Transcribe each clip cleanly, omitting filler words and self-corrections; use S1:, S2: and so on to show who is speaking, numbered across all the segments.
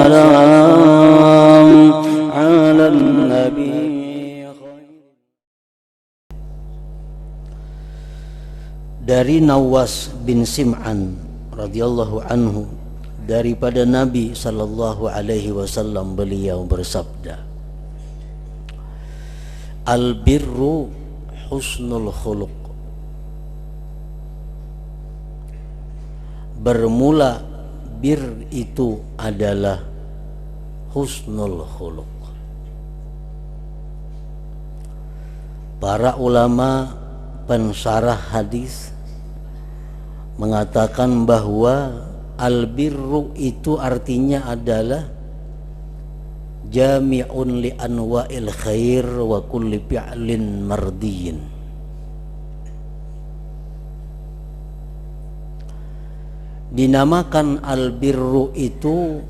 S1: والسلام على النبي. Dari Nawas bin Sim'an radhiyallahu anhu, daripada Nabi sallallahu alaihi wasallam, beliau bersabda, al-birru husnul khuluq. Bermula bir itu adalah husnul khuluq. Para ulama pensyarah hadis mengatakan bahwa al-birru itu artinya adalah jami'un li anwa'il khair wa kulli fi'lin mardiyin. Dinamakan al-birru itu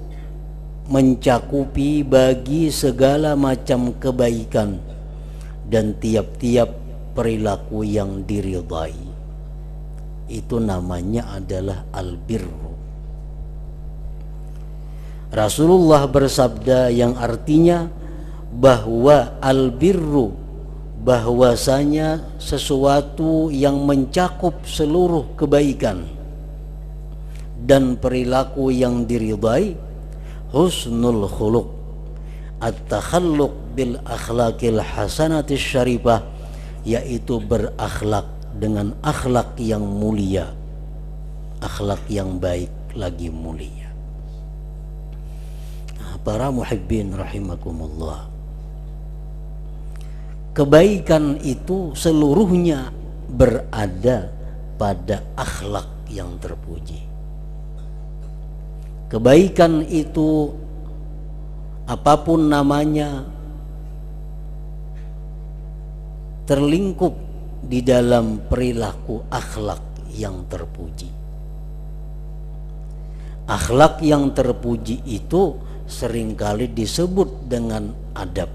S1: mencakupi bagi segala macam kebaikan dan tiap-tiap perilaku yang diridhai. Itu namanya adalah al-birru. Rasulullah bersabda yang artinya bahwa al-birru, bahwasanya sesuatu yang mencakup seluruh kebaikan dan perilaku yang diridhai, husnul khuluq, at-takhalluq bil akhlaqil hasanatis syarifah, yaitu berakhlak dengan akhlak yang mulia, akhlak yang baik lagi mulia. Nah, para muhibbin rahimakumullah, kebaikan itu seluruhnya berada pada akhlak yang terpuji. Kebaikan itu apapun namanya terlingkup di dalam perilaku akhlak yang terpuji. Akhlak yang terpuji itu seringkali disebut dengan adab.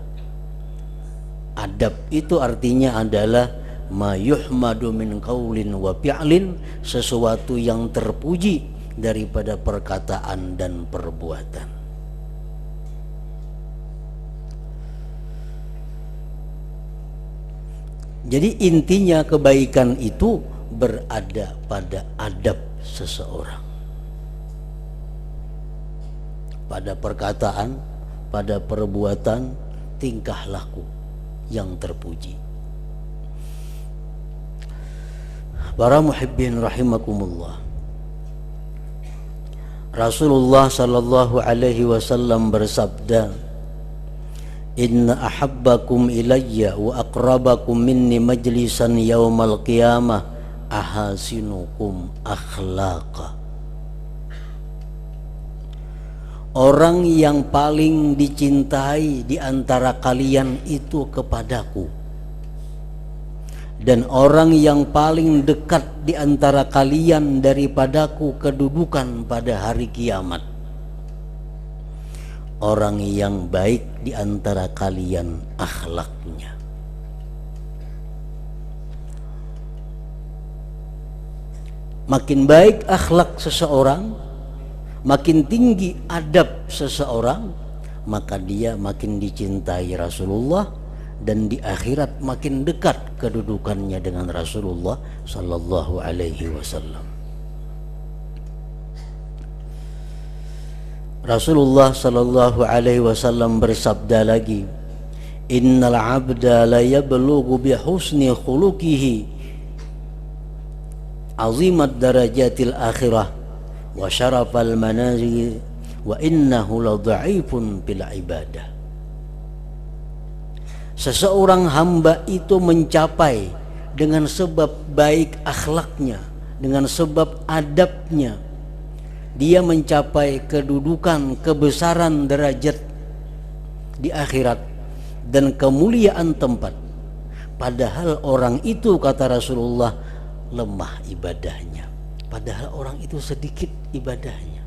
S1: Adab itu artinya adalah ma yuhmadu min qaulin wa fi'lin, sesuatu yang terpuji daripada perkataan dan perbuatan. Jadi intinya kebaikan itu berada pada adab seseorang, pada perkataan, pada perbuatan, tingkah laku yang terpuji. Para muhibbin rahimakumullah, Rasulullah sallallahu alaihi wasallam bersabda, inna ahabbakum ilayya wa aqrabakum minni majlisan yaumal qiyamah ahasinukum akhlaqa. Orang yang paling dicintai di antara kalian itu kepadaku, dan orang yang paling dekat di antara kalian daripadaku kedudukan pada hari kiamat, orang yang baik di antara kalian akhlaknya. Makin baik akhlak seseorang, makin tinggi adab seseorang, maka dia makin dicintai Rasulullah, dan di akhirat makin dekat kedudukannya dengan Rasulullah sallallahu alaihi wasallam. Rasulullah sallallahu alaihi wasallam bersabda lagi, innal abda la yablughu bi husni khuluqihi azimat darajatil akhirah wa syarafal manazil wa innahu la dha'ifun bil ibadah. Seseorang hamba itu mencapai dengan sebab baik akhlaknya, dengan sebab adabnya, dia mencapai kedudukan, kebesaran derajat di akhirat dan kemuliaan tempat. Padahal orang itu, kata Rasulullah, lemah ibadahnya. Padahal orang itu sedikit ibadahnya.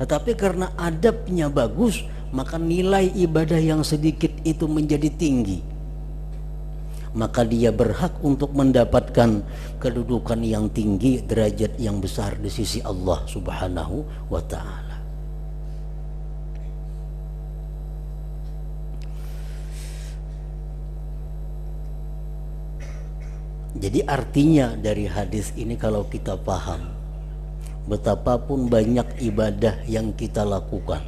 S1: Tetapi karena adabnya bagus, maka nilai ibadah yang sedikit itu menjadi tinggi. Maka dia berhak untuk mendapatkan kedudukan yang tinggi, derajat yang besar di sisi Allah Subhanahu wa ta'ala. Jadi artinya dari hadis ini kalau kita paham, betapapun banyak ibadah yang kita lakukan,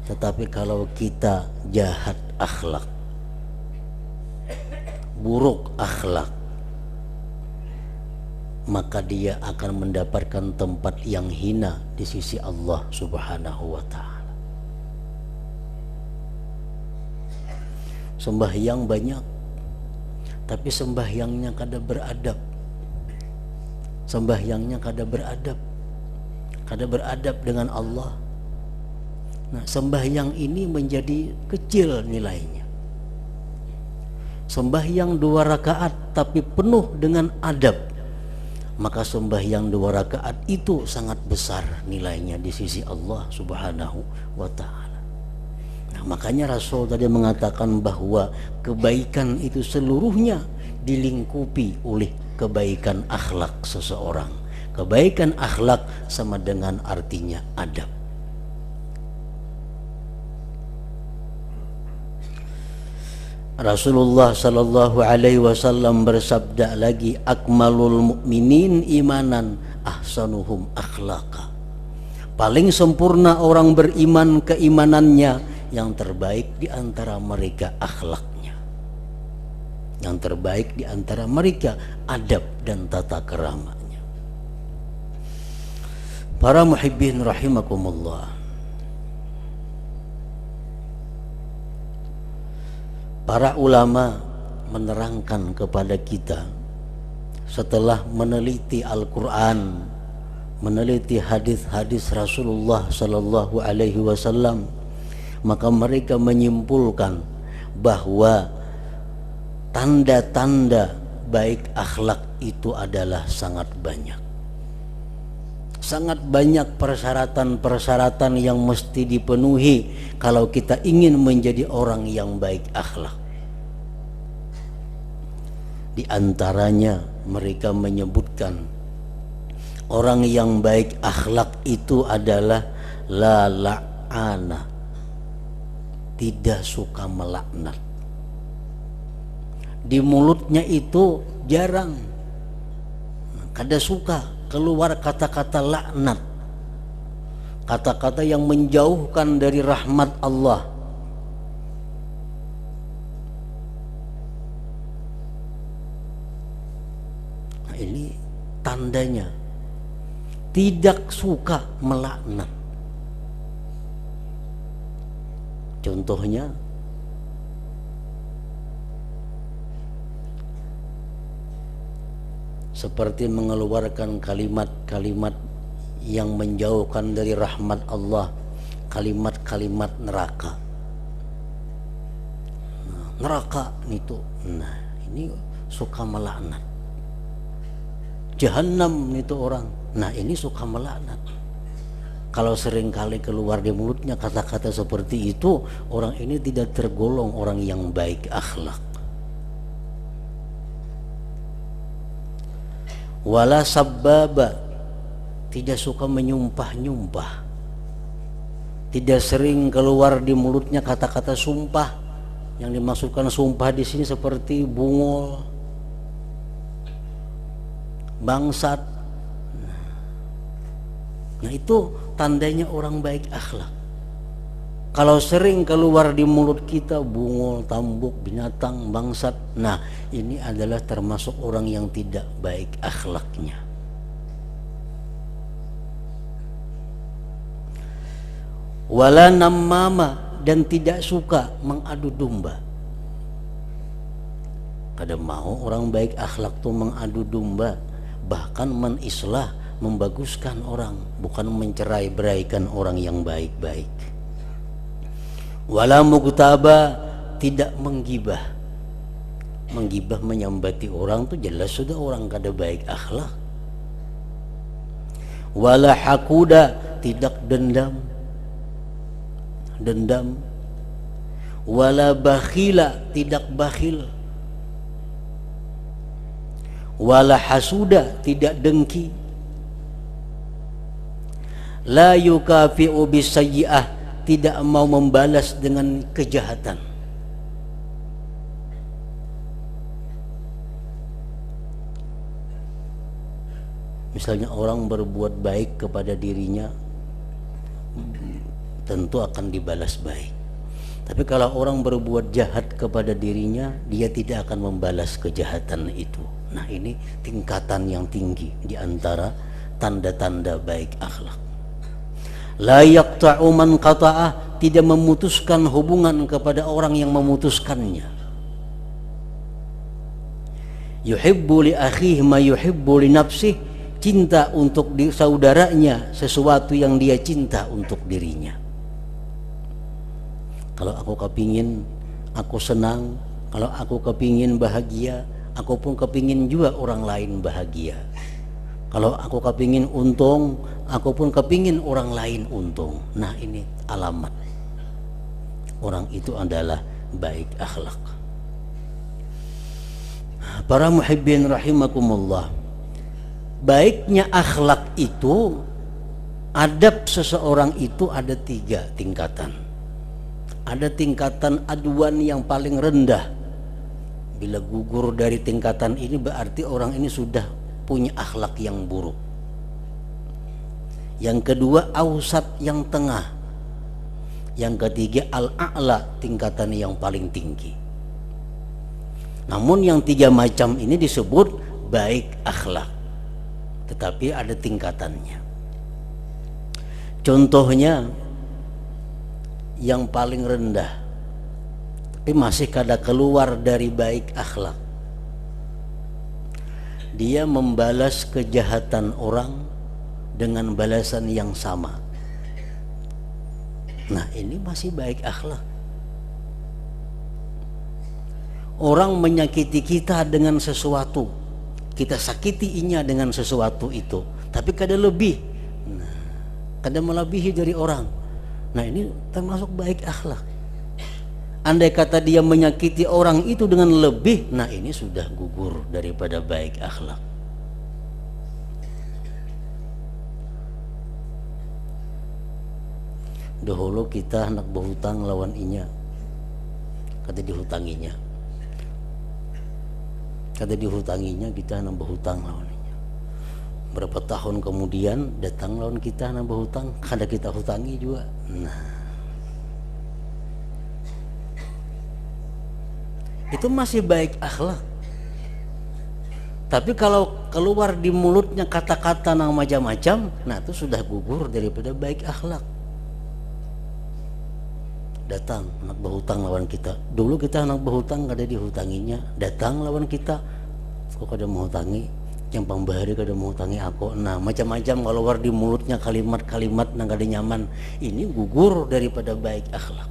S1: tetapi kalau kita jahat akhlak, buruk akhlak, maka dia akan mendapatkan tempat yang hina di sisi Allah Subhanahu wa ta'ala. Sembahyang banyak, tapi sembahyangnya kada beradab. Sembahyangnya kada beradab dengan Allah. Nah, sembahyang ini menjadi kecil nilainya. Sembahyang 2 rakaat tapi penuh dengan adab, maka sembahyang 2 rakaat itu sangat besar nilainya di sisi Allah Subhanahu wa ta'ala. Nah, makanya Rasul tadi mengatakan bahwa kebaikan itu seluruhnya dilingkupi oleh kebaikan akhlak seseorang. Kebaikan akhlak sama dengan artinya adab. Rasulullah sallallahu alaihi wasallam bersabda lagi, akmalul mu'minin imanan ahsanuhum akhlaqa. Paling sempurna orang beriman keimanannya, yang terbaik di antara mereka akhlaknya. Yang terbaik di antara mereka adab dan tata keramanya. Para muhibbin rahimakumullah, para ulama menerangkan kepada kita setelah meneliti Al-Quran, meneliti hadis-hadis Rasulullah sallallahu alaihi wasallam, maka mereka menyimpulkan bahwa tanda-tanda baik akhlak itu adalah sangat banyak. Sangat banyak persyaratan-persyaratan yang mesti dipenuhi kalau kita ingin menjadi orang yang baik akhlak. Di antaranya mereka menyebutkan orang yang baik akhlak itu adalah la la'ana, tidak suka melaknat. Di mulutnya itu jarang, kada suka keluar kata-kata laknat, kata-kata yang menjauhkan dari rahmat Allah. Nah, ini tandanya tidak suka melaknat. Contohnya, seperti mengeluarkan kalimat-kalimat yang menjauhkan dari rahmat Allah, kalimat-kalimat neraka. Nah, neraka itu, nah ini suka melaknat. Jahannam itu orang, nah ini suka melaknat. Kalau seringkali keluar di mulutnya kata-kata seperti itu, orang ini tidak tergolong orang yang baik akhlak. Wala sabbaba, tidak suka menyumpah-nyumpah. Tidak sering keluar di mulutnya kata-kata sumpah. Yang dimaksudkan sumpah di sini seperti bungol, bangsat. Nah, itu tandanya orang baik akhlak. Kalau sering keluar di mulut kita bungol, tambuk, binatang, bangsat, nah ini adalah termasuk orang yang tidak baik akhlaknya. Wala namama, dan tidak suka mengadu domba. Kada mau orang baik akhlak tuh mengadu domba, bahkan menislah, membaguskan orang, bukan mencerai-beraikan orang yang baik-baik. Wala mugtaba, tidak menggibah. Menggibah, menyambati orang tuh jelas sudah orang kada baik akhlak. Wala hakuda, tidak dendam. Wala bakhila, tidak bakhil. Wala hasuda, tidak dengki. La yukafi'u bisayyi'ah, tidak mau membalas dengan kejahatan. Misalnya orang berbuat baik kepada dirinya, tentu akan dibalas baik. Tapi kalau orang berbuat jahat kepada dirinya, dia tidak akan membalas kejahatan itu. Nah, ini tingkatan yang tinggi di antara tanda-tanda baik akhlak. La yaqta'u man qata'ah, tidak memutuskan hubungan kepada orang yang memutuskannya. Yuhibbu li akhihi ma yuhibbu li nafsihi, cinta untuk saudaranya sesuatu yang dia cinta untuk dirinya. Kalau aku kepingin aku senang, kalau aku kepingin bahagia, aku pun kepingin juga orang lain bahagia. Kalau aku kepingin untung, aku pun kepingin orang lain untung. Nah, ini alamat orang itu adalah baik akhlak. Para muhibbin rahimakumullah, baiknya akhlak itu, adab seseorang itu ada 3 tingkatan. Ada tingkatan aduan yang paling rendah. Bila gugur dari tingkatan ini, berarti orang ini sudah punya akhlak yang buruk. Yang kedua, ausat, yang tengah. Yang ketiga, al-a'la, tingkatan yang paling tinggi. Namun yang 3 macam ini disebut baik akhlak, tetapi ada tingkatannya. Contohnya yang paling rendah, tapi masih kada keluar dari baik akhlak, dia membalas kejahatan orang dengan balasan yang sama. Nah, ini masih baik akhlak. Orang menyakiti kita dengan sesuatu, kita sakitinya dengan sesuatu itu, tapi kada lebih, kada melebihi dari orang. Nah, ini termasuk baik akhlak. Andai kata dia menyakiti orang itu dengan lebih, nah ini sudah gugur daripada baik akhlak. Dahulu kita hendak berhutang lawan inya, kata dihutanginya. Kata dihutanginya, kita hendak berhutang lawan inya. Berapa tahun kemudian datang lawan kita hendak berhutang, kada kita hutangi juga. Nah, itu masih baik akhlak. Tapi kalau keluar di mulutnya kata-kata yang macam-macam, nah itu sudah gugur daripada baik akhlak. Datang nak berhutang lawan kita, dulu kita nak berhutang kada dihutanginya, datang lawan kita, kok kada menghutangi, yang pembahari kada menghutangi aku. Nah, macam-macam keluar di mulutnya kalimat-kalimat yang kada nyaman, ini gugur daripada baik akhlak.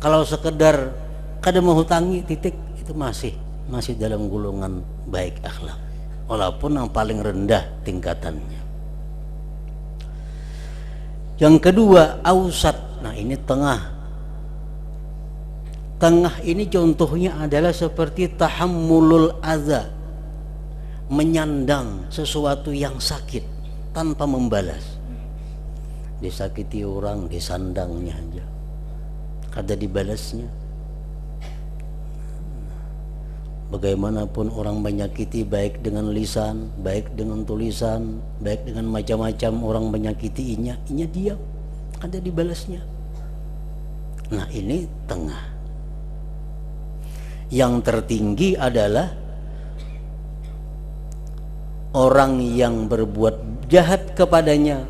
S1: Kalau sekedar kada menghutangi titik, itu masih dalam golongan baik akhlak, walaupun yang paling rendah tingkatannya. Yang kedua, ausat. Nah, ini tengah. Tengah ini contohnya adalah seperti tahammulul adza, menyandang sesuatu yang sakit tanpa membalas. Disakiti orang, disandangnya aja, kada dibalasnya. Bagaimanapun orang menyakiti, baik dengan lisan, baik dengan tulisan, baik dengan macam-macam orang menyakiti inya diam, kada dibalasnya. Nah, ini tengah. Yang tertinggi adalah orang yang berbuat jahat kepadanya,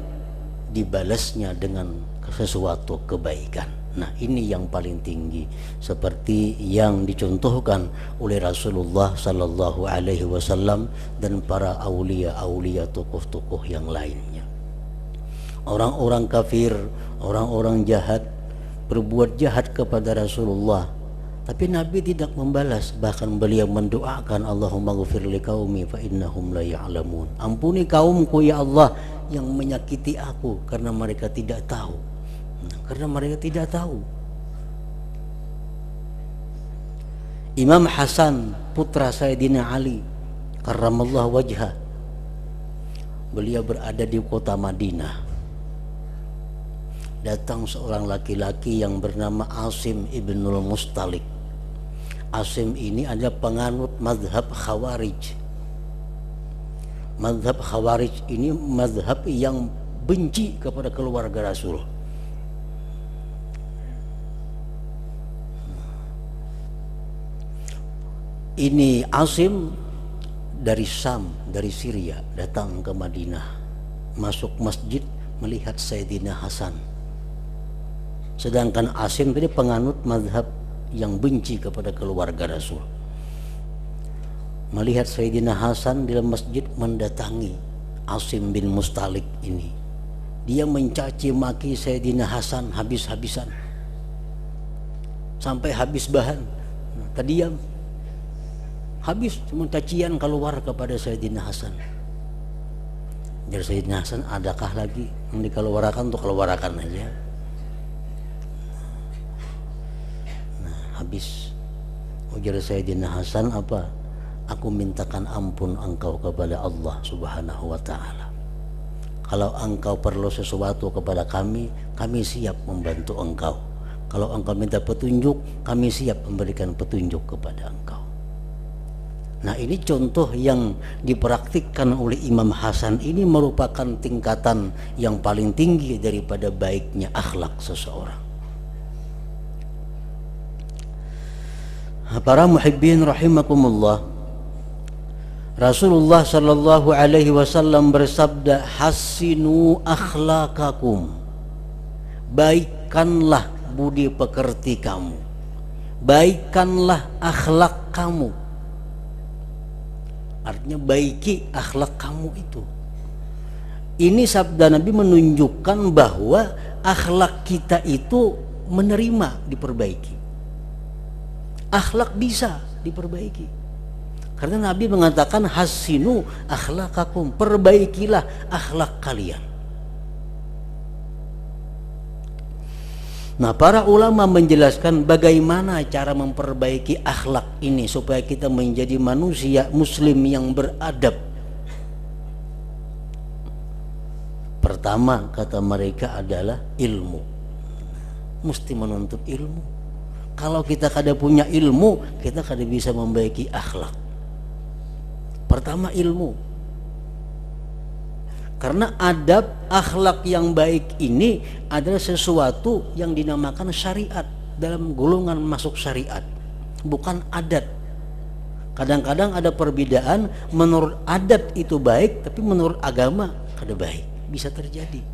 S1: dibalasnya dengan sesuatu kebaikan. Nah, ini yang paling tinggi, seperti yang dicontohkan oleh Rasulullah sallallahu alaihi wasallam dan para aulia-aulia, tokoh-tokoh yang lainnya. Orang-orang kafir, orang-orang jahat berbuat jahat kepada Rasulullah, tapi Nabi tidak membalas. Bahkan beliau mendoakan, Allahumma ghfir li qaumi fa innahum la ya'lamun. Ampuni kaumku ya Allah yang menyakiti aku karena mereka tidak tahu. Karena mereka tidak tahu. Imam Hasan, putra Sayyidina Ali karramallahu wajhah, beliau berada di kota Madinah. Datang seorang laki-laki yang bernama Asim ibnul Mustalik. Asim ini adalah penganut mazhab Khawarij. Mazhab Khawarij ini mazhab yang benci kepada keluarga Rasul. Ini Asim dari Syam, dari Syria, datang ke Madinah, masuk masjid melihat Sayyidina Hasan. Sedangkan Asim tadi penganut mazhab yang benci kepada keluarga Rasul. Melihat Sayyidina Hasan di dalam masjid, mendatangi Asim bin Mustalik ini. Dia mencaci maki Sayyidina Hasan habis-habisan sampai habis bahan. Terdiam, habis cuma cacian keluar kepada Sayyidina Hasan. Jadi Sayyidina Hasan, adakah lagi yang dikeluarkan? Untuk keluarkan aja. Nah, habis. Ujar Sayyidina Hasan, apa? Aku mintakan ampun engkau kepada Allah Subhanahu wa ta'ala. Kalau engkau perlu sesuatu kepada kami siap membantu engkau. Kalau engkau minta petunjuk, kami siap memberikan petunjuk kepada engkau. Nah, ini contoh yang dipraktikkan oleh Imam Hasan ini merupakan tingkatan yang paling tinggi daripada baiknya akhlak seseorang. Para muhibbin rahimakumullah, Rasulullah sallallahu alaihi wasallam bersabda, "Hassinu akhlaqakum." Baikkanlah budi pekerti kamu. Baikkanlah akhlak kamu. Artinya baiki akhlak kamu itu. Ini sabda Nabi menunjukkan bahwa akhlak kita itu menerima diperbaiki. Akhlak bisa diperbaiki. Karena Nabi mengatakan hasinu akhlakakum, perbaikilah akhlak kalian. Nah, para ulama menjelaskan bagaimana cara memperbaiki akhlak ini supaya kita menjadi manusia muslim yang beradab. Pertama, kata mereka, adalah ilmu. Mesti menuntut ilmu. Kalau kita kada punya ilmu, kita kada bisa membaiki akhlak. Pertama, ilmu. Karena adab, akhlak yang baik ini adalah sesuatu yang dinamakan syariat, dalam golongan masuk syariat, bukan adat. Kadang-kadang ada perbedaan, menurut adat itu baik, tapi menurut agama kada baik, bisa terjadi.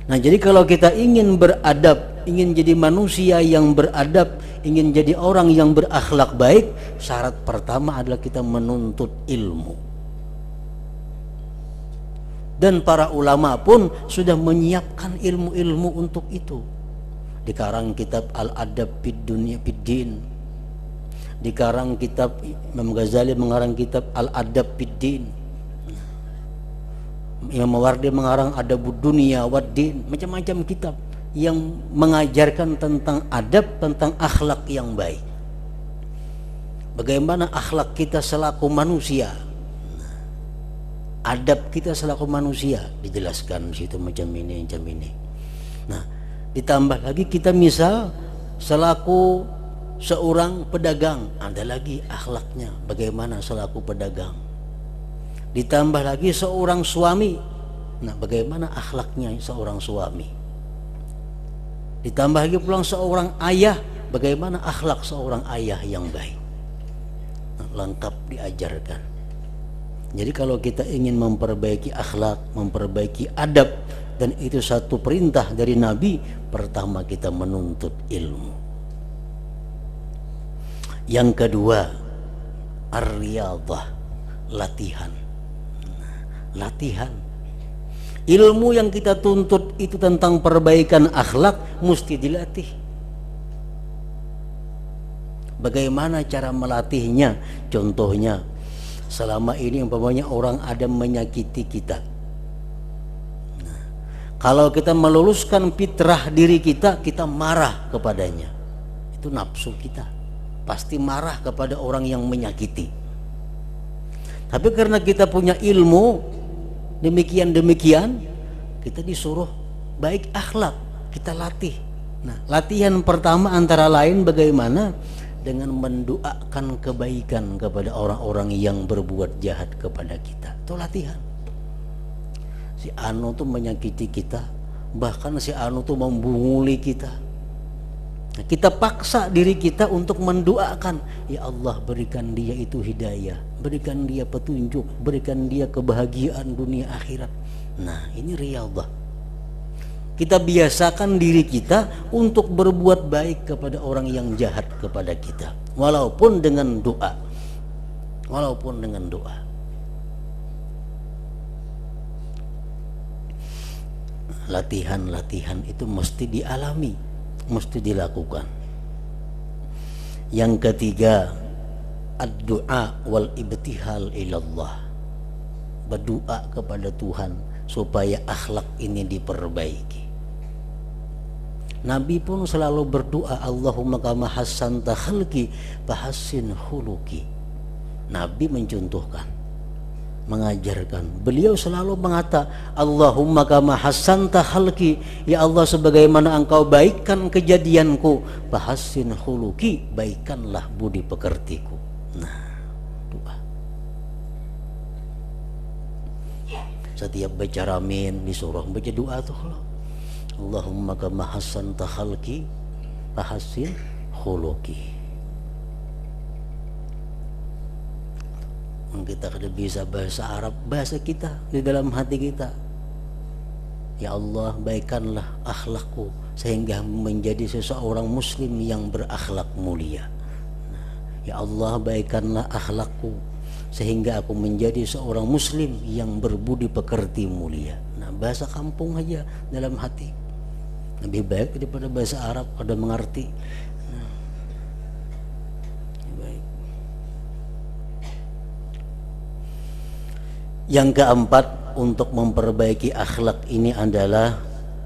S1: Nah, jadi kalau kita ingin beradab, ingin jadi manusia yang beradab, ingin jadi orang yang berakhlak baik, syarat pertama adalah kita menuntut ilmu. Dan para ulama pun sudah menyiapkan ilmu-ilmu untuk itu. Dikarang kitab Al-Adab fid Dunya fid Din. Dikarang kitab Imam Ghazali mengarang kitab Al-Adab fid Din. Imam Mawardi mengarang Adabud Dunya wad Din, macam-macam kitab yang mengajarkan tentang adab, tentang akhlak yang baik. Bagaimana akhlak kita selaku manusia, adab kita selaku manusia dijelaskan di situ macam ini. Nah, ditambah lagi kita misal selaku seorang pedagang, ada lagi akhlaknya bagaimana selaku pedagang. Ditambah lagi seorang suami, nah bagaimana akhlaknya seorang suami. Ditambah lagi pulang seorang ayah, bagaimana akhlak seorang ayah yang baik. Nah, lengkap diajarkan. Jadi kalau kita ingin memperbaiki akhlak, memperbaiki adab, dan itu satu perintah dari Nabi, pertama kita menuntut ilmu. Yang kedua, ar-riyadhah, latihan. Latihan. Ilmu yang kita tuntut itu tentang perbaikan akhlak mesti dilatih. Bagaimana cara melatihnya? Contohnya, selama ini umpamanya orang ada menyakiti kita. Nah, kalau kita meluluskan fitrah diri kita, kita marah kepadanya. Itu nafsu kita. Pasti marah kepada orang yang menyakiti. Tapi karena kita punya ilmu demikian kita disuruh baik akhlak, kita latih. Nah, latihan pertama antara lain bagaimana dengan mendoakan kebaikan kepada orang-orang yang berbuat jahat kepada kita. Itu latihan. Si anu tuh menyakiti kita, bahkan si anu tuh membunguli kita. Nah, kita paksa diri kita untuk mendoakan, ya Allah berikan dia itu hidayah, berikan dia petunjuk, berikan dia kebahagiaan dunia akhirat. Nah, ini riyadhah. Kita biasakan diri kita untuk berbuat baik kepada orang yang jahat kepada kita, walaupun dengan doa. Walaupun dengan doa. Latihan-latihan itu mesti dialami, mesti dilakukan. Yang ketiga, ad-du'a wal ibtihal ilallah. Berdoa kepada Tuhan supaya akhlak ini diperbaiki. Nabi pun selalu berdoa, Allahumma kama hassanta khalqi fahassin khuluqi. Nabi mencontohkan, mengajarkan. Beliau selalu mengata, Allahumma kama hassanta khalqi, ya Allah sebagaimana engkau baikkan kejadianku, fahassin khuluqi, baikkanlah budi pekertiku. Nah, doa. Setiap baca ramin disuruh baca doa tuh. Allahumma kama hassanta khalqi fahassin khuluqi. Kita kada bisa bahasa Arab, bahasa kita di dalam hati kita. Ya Allah baikkanlah akhlakku sehingga menjadi seseorang muslim yang berakhlak mulia. Ya Allah baikkanlah akhlakku sehingga aku menjadi seorang muslim yang berbudi pekerti mulia. Nah, bahasa kampung aja dalam hati lebih baik daripada bahasa Arab kada mengerti. Nah, baik. Yang keempat untuk memperbaiki akhlak ini adalah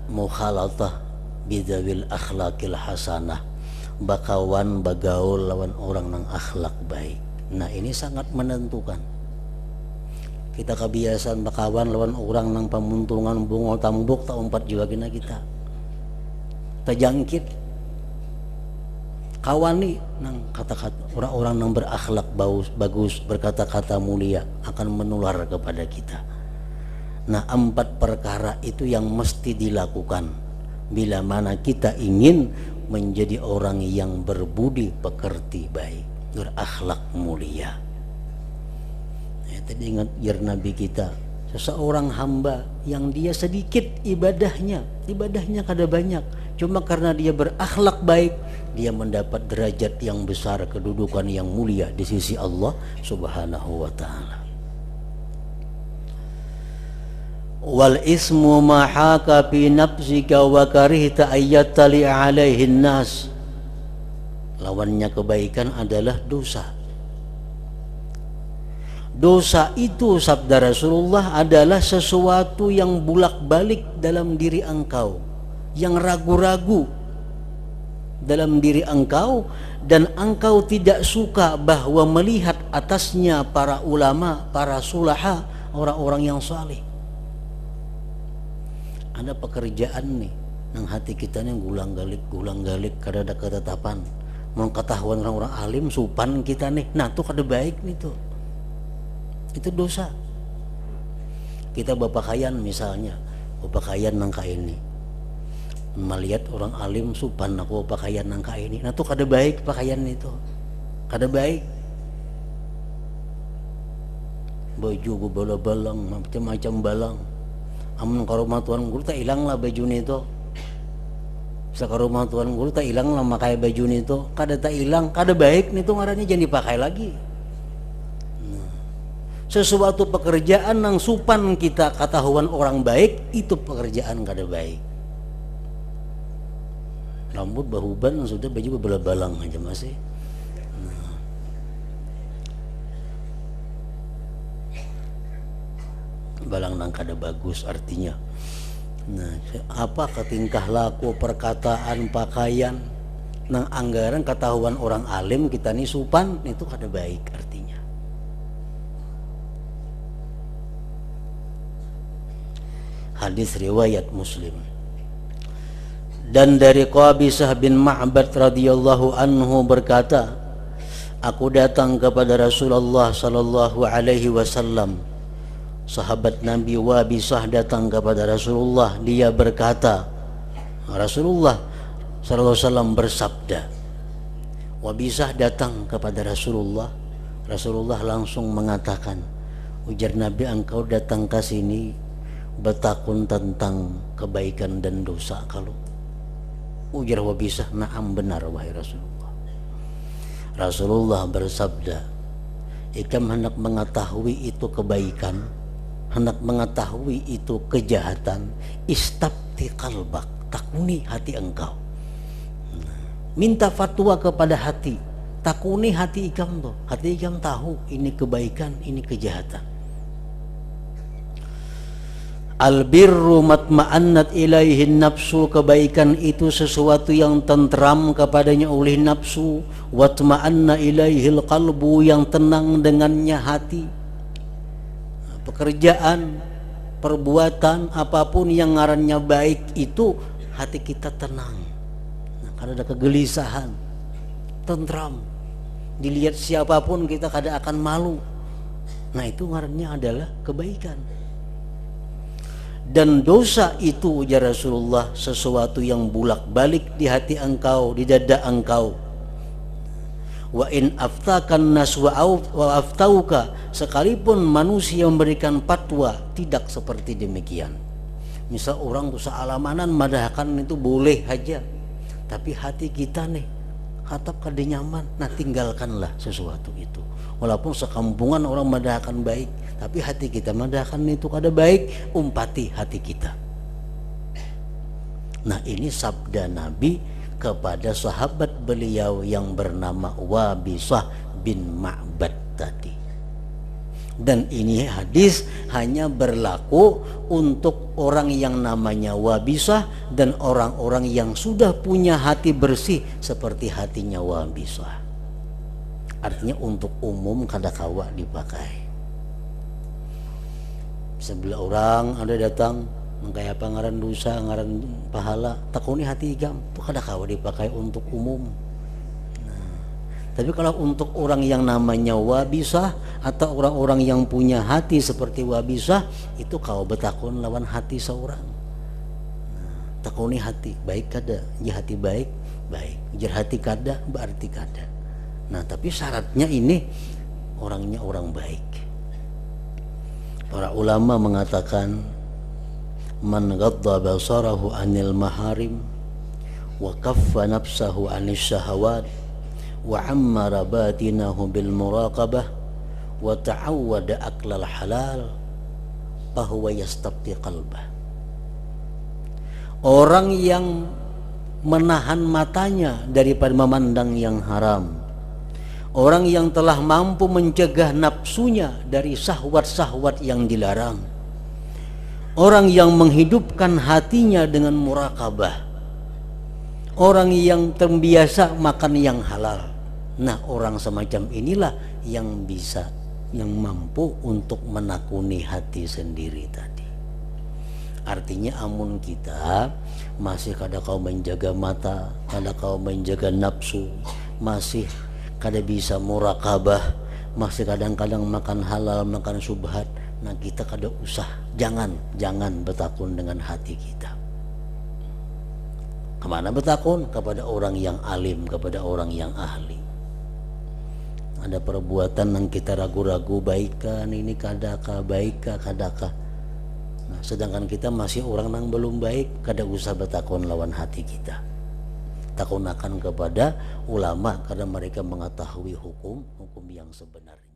S1: mukhalatah bidzawil akhlaqil hasanah, bakawan bagaul lawan orang nang akhlak baik. Nah, ini sangat menentukan. Kita kebiasaan bakawan lawan orang nang pamuntungan bungo tambuk tak umpat juga kena kita terjangkit kawani nang kata-kata orang-orang nang berakhlak bagus berkata-kata mulia akan menular kepada kita. Nah, 4 perkara itu yang mesti dilakukan bila mana kita ingin menjadi orang yang berbudi pekerti baik, berakhlak mulia. Ya, tadi ingat Nabi kita, seseorang hamba yang dia sedikit ibadahnya kada banyak, cuma karena dia berakhlak baik, dia mendapat derajat yang besar, kedudukan yang mulia di sisi Allah Subhanahu wa ta'ala. Wal ismu ma haka fi nafsika wa karihta ayyatali alaihi nas. Lawannya kebaikan adalah dosa. Dosa itu, sabda Rasulullah, adalah sesuatu yang bulak-balik dalam diri engkau, yang ragu-ragu dalam diri engkau, dan engkau tidak suka bahwa melihat atasnya para ulama, para sulaha, orang-orang yang saleh. Ada pekerjaan nih nang hati kita nih gulang-galik kada ada ketetapan. Mau ketahuan orang-orang alim supan kita nih, nah tuh kada baik nih tuh. Itu dosa. Kita berpakaian misalnya, berpakaian nangka ini, melihat orang alim supan aku pakaian nangka ini, nah tuh kada baik pakaian itu, kada baik. Baju bala-balang macam-macam balang, amun ka rumah tuan guru tak hilang lah baju nito. Sa ka rumah tuan guru tak hilang lah makai baju nito, kada tak hilang, kada baik nito ngarannya, jangan dipakai lagi. Sesuatu pekerjaan yang supan kita ketahuan orang baik, itu pekerjaan kada baik. Rambut bahuban sudah, baju bebelah-balang aja masih. Balang nang kada bagus artinya. Nah, apa ketingkah laku, perkataan, pakaian nang anggaran ketahuan orang alim kita nih supan, itu kada baik artinya. Hadis riwayat Muslim. Dan dari Qabisah bin Ma'bad radhiyallahu anhu berkata, Aku datang kepada Rasulullah sallallahu alaihi wasallam. Sahabat Nabi Wabisah datang kepada Rasulullah. Dia berkata, Rasulullah sallallahu alaihi wasallam bersabda. Wabisah datang kepada Rasulullah. Rasulullah langsung mengatakan, ujar Nabi, engkau datang ke sini bertakun tentang kebaikan dan dosa kalau? Ujar Wabisah, na'am, benar wahai Rasulullah. Rasulullah bersabda, ikam hendak mengetahui itu kebaikan, hendak mengetahui itu kejahatan, istabti qalbak, takuni hati engkau. Minta fatwa kepada hati, takuni hati ikam tuh. Hati ikam tahu ini kebaikan, ini kejahatan. Albirru matma'annat ilaihi nafsu, kebaikan itu sesuatu yang tentram kepadanya oleh nafsu. Watma'anna ilaihil qalbu, yang tenang dengannya hati. Pekerjaan, perbuatan, apapun yang ngarannya baik itu hati kita tenang. Nah, kalau ada kegelisahan, tentram, dilihat siapapun kita kada akan malu. Nah, itu ngarannya adalah kebaikan. Dan dosa itu, ujar Rasulullah, sesuatu yang bulak-balik di hati engkau, di dada engkau. Wa in aftakan nas wa aftauka, sekalipun manusia memberikan fatwa tidak seperti demikian. Misal orang tuh sealamanan madahkan itu boleh aja, tapi hati kita nih hatap kada nyaman, nah tinggalkanlah sesuatu itu. Walaupun sekampungan orang madahkan baik, tapi hati kita madahkan itu kada baik, umpati hati kita. Nah, ini sabda Nabi kepada sahabat beliau yang bernama Wabisah bin Ma'bad tadi. Dan ini hadis hanya berlaku untuk orang yang namanya Wabisah dan orang-orang yang sudah punya hati bersih seperti hatinya Wabisah. Artinya untuk umum kada kawa dipakai. Sebelah orang ada datang kayak apa ngaran dosa, ngaran pahala, takuni hati igam, itu kada kawa dipakai untuk umum. Nah, tapi kalau untuk orang yang namanya Wabisah atau orang-orang yang punya hati seperti Wabisah, itu kau betakun lawan hati seorang. Nah, takuni hati baik kada, ya hati baik baik, jar hati kada berarti kada. Nah, tapi syaratnya ini orangnya orang baik. Para ulama mengatakan, man ghadda basarahu anil maharim wa kaffa nafsahu anis syahawat wa ammara batinahu bil muraqabah wa ta'awwada aklal halal fahuwa yastabti qalbah. Orang yang menahan matanya daripada memandang yang haram, orang yang telah mampu mencegah nafsunya dari syahwat-syahwat yang dilarang, orang yang menghidupkan hatinya dengan muraqabah, orang yang terbiasa makan yang halal. Nah, orang semacam inilah yang bisa, yang mampu untuk menakuni hati sendiri tadi. Artinya amun kita masih kada kau menjaga mata, kada kau menjaga nafsu, masih kada bisa muraqabah, masih kadang-kadang makan halal, makan subhat, nah kita kada usah, jangan bertakun dengan hati kita. Kemana bertakun? Kepada orang yang alim, kepada orang yang ahli. Ada perbuatan yang kita ragu-ragu, baikkah ini, kadakah, baikkah, kadakah. Nah, sedangkan kita masih orang yang belum baik, kada usah bertakun lawan hati kita. Takunakan kepada ulama karena mereka mengetahui hukum yang sebenarnya.